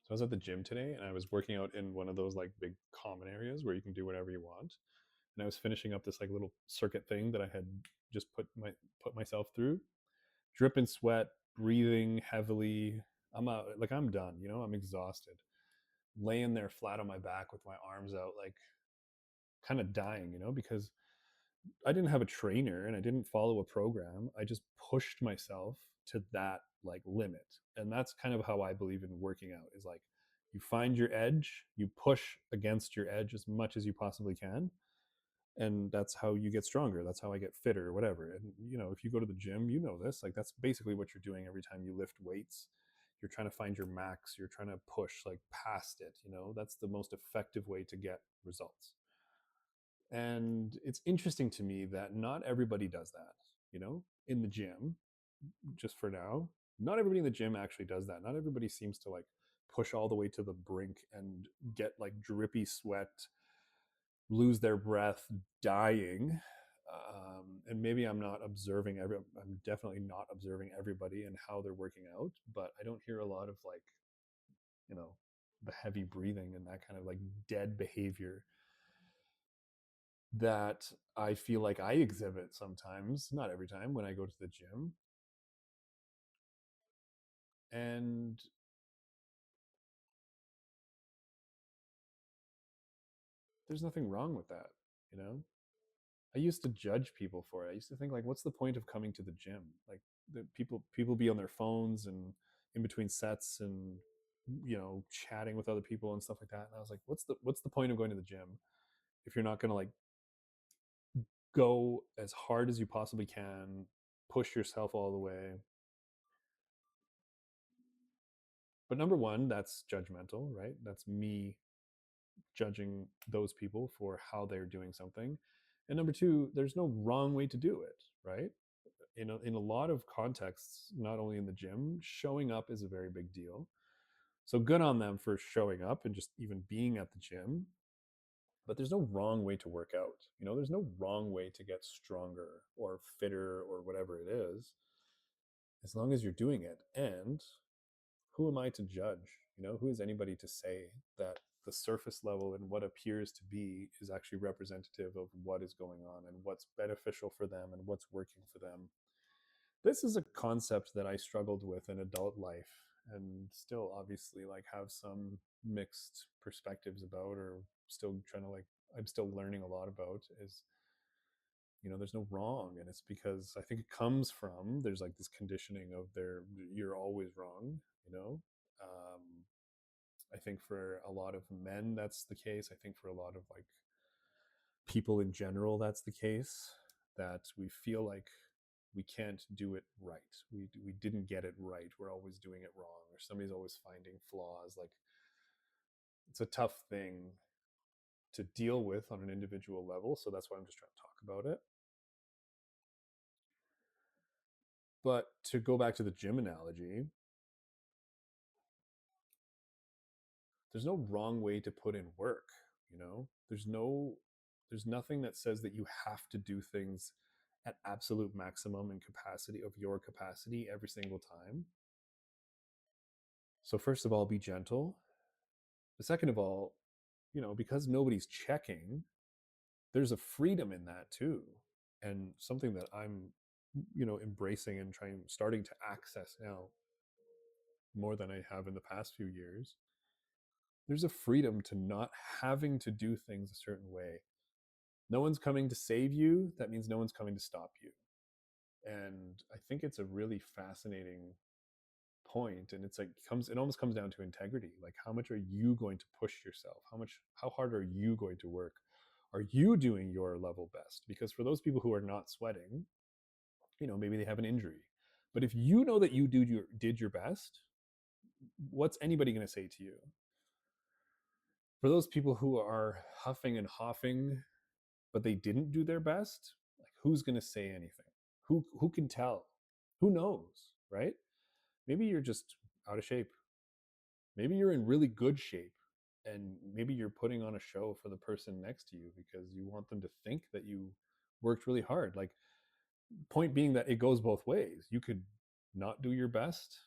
So I was at the gym today and I was working out in one of those like big common areas where you can do whatever you want. And I was finishing up this like little circuit thing that I had just put myself through, dripping sweat, breathing heavily. I'm like I'm done, I'm exhausted. Laying there flat on my back with my arms out, like kind of dying, because I didn't have a trainer and I didn't follow a program. I just pushed myself to that like limit. And that's kind of how I believe in working out is like you find your edge, you push against your edge as much as you possibly can. And that's how you get stronger. That's how I get fitter or whatever. And if you go to the gym, you know this, like that's basically what you're doing every time you lift weights. You're trying to find your max, you're trying to push like past it, that's the most effective way to get results. And it's interesting to me that not everybody does that, in the gym, just for now. Not everybody in the gym actually does that. Not everybody seems to like push all the way to the brink and get like drippy sweat, lose their breath, dying. And maybe I'm definitely not observing everybody and how they're working out, but I don't hear a lot of like, you know, the heavy breathing and that kind of like dead behavior that I feel like I exhibit sometimes, not every time when I go to the gym. And there's nothing wrong with that, you know? I used to judge people for it. I used to think like, what's the point of coming to the gym? Like the people be on their phones and in between sets and chatting with other people and stuff like that. And I was like, what's the point of going to the gym if you're not going to like go as hard as you possibly can, push yourself all the way? But number one, that's judgmental, right? That's me judging those people for how they're doing something. And number two, there's no wrong way to do it, right? In a lot of contexts, not only in the gym, showing up is a very big deal. So good on them for showing up and just even being at the gym. But there's no wrong way to work out. There's no wrong way to get stronger or fitter or whatever it is, as long as you're doing it. And who am I to judge? Who is anybody to say that the surface level and what appears to be is actually representative of what is going on and what's beneficial for them and what's working for them? This is a concept that I struggled with in adult life and still obviously like have some mixed perspectives about, or still trying to like, I'm still learning a lot about, is there's no wrong. And it's because I think it comes from, there's like this conditioning of you're always wrong, um, I think for a lot of men that's the case. I think for a lot of like people in general that's the case, that we feel like we can't do it right. We didn't get it right. We're always doing it wrong, or somebody's always finding flaws. Like it's a tough thing to deal with on an individual level. So that's why I'm just trying to talk about it. But to go back to the gym analogy, there's no wrong way to put in work. There's nothing that says that you have to do things at absolute maximum and capacity of your capacity every single time. So first of all, be gentle. But second of all, because nobody's checking, there's a freedom in that too. And something that I'm, embracing and starting to access now more than I have in the past few years. There's a freedom to not having to do things a certain way. No one's coming to save you. That means no one's coming to stop you. And I think it's a really fascinating point. And it's like it almost comes down to integrity. Like how much are you going to push yourself? How hard are you going to work? Are you doing your level best? Because for those people who are not sweating, maybe they have an injury. But if you know that you did your best, what's anybody going to say to you? For those people who are huffing and hoffing, but they didn't do their best, like who's going to say anything? Who can tell? Who knows, right? Maybe you're just out of shape. Maybe you're in really good shape, and maybe you're putting on a show for the person next to you because you want them to think that you worked really hard. Like, point being that it goes both ways. You could not do your best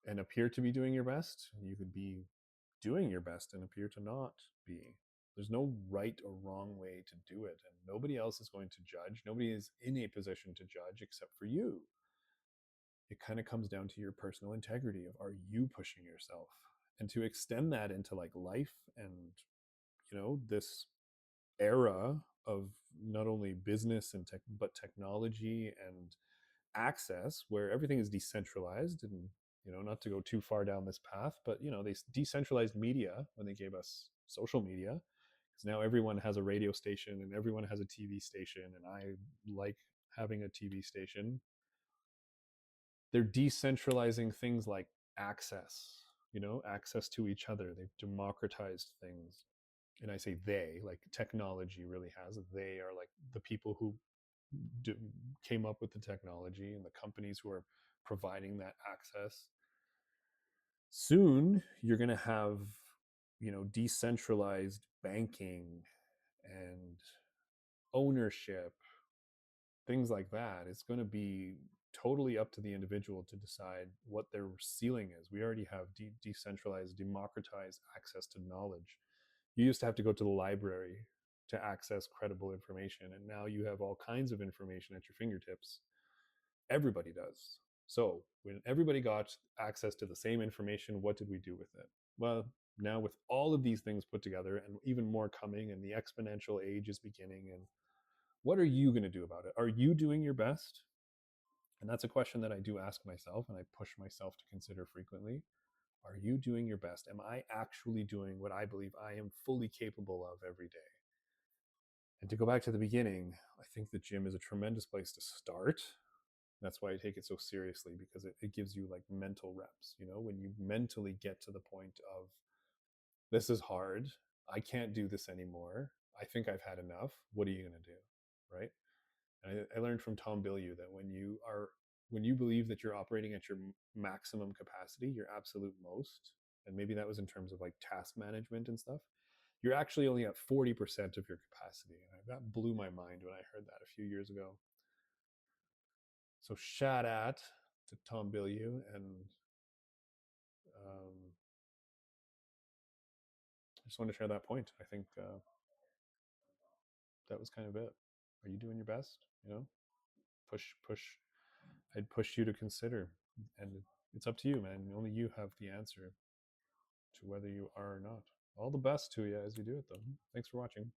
and appear to be doing your best. You could be doing your best and appear to not be. There's no right or wrong way to do it, and nobody else is going to judge. Nobody is in a position to judge except for you. It kind of comes down to your personal integrity of, are you pushing yourself? And to extend that into like life and, this era of not only business and tech, but technology and access, where everything is decentralized, and not to go too far down this path, but they decentralized media when they gave us social media, because now everyone has a radio station and everyone has a TV station, and I like having a TV station. They're decentralizing things like access, access to each other. They've democratized things. And I say they, like technology really has. They are like the people who do, came up with the technology, and the companies who are providing that access. Soon you're going to have, decentralized banking and ownership, things like that. It's going to be totally up to the individual to decide what their ceiling is. We already have decentralized, democratized access to knowledge. You used to have to go to the library to access credible information, and now you have all kinds of information at your fingertips. Everybody does. So when everybody got access to the same information, what did we do with it? Well, now with all of these things put together and even more coming, and the exponential age is beginning, and what are you going to do about it? Are you doing your best? And that's a question that I do ask myself, and I push myself to consider frequently. Are you doing your best? Am I actually doing what I believe I am fully capable of every day? And to go back to the beginning, I think the gym is a tremendous place to start. That's why I take it so seriously, because it gives you like mental reps. When you mentally get to the point of, this is hard, I can't do this anymore, I think I've had enough, what are you going to do? Right? And I learned from Tom Bilyeu that when you believe that you're operating at your maximum capacity, your absolute most, and maybe that was in terms of like task management and stuff, you're actually only at 40% of your capacity. And that blew my mind when I heard that a few years ago. So shout out to Tom Bilyeu, and I just want to share that point. I think that was kind of it. Are you doing your best? Push. I'd push you to consider, and it's up to you, man. Only you have the answer to whether you are or not. All the best to you as you do it, though. Thanks for watching.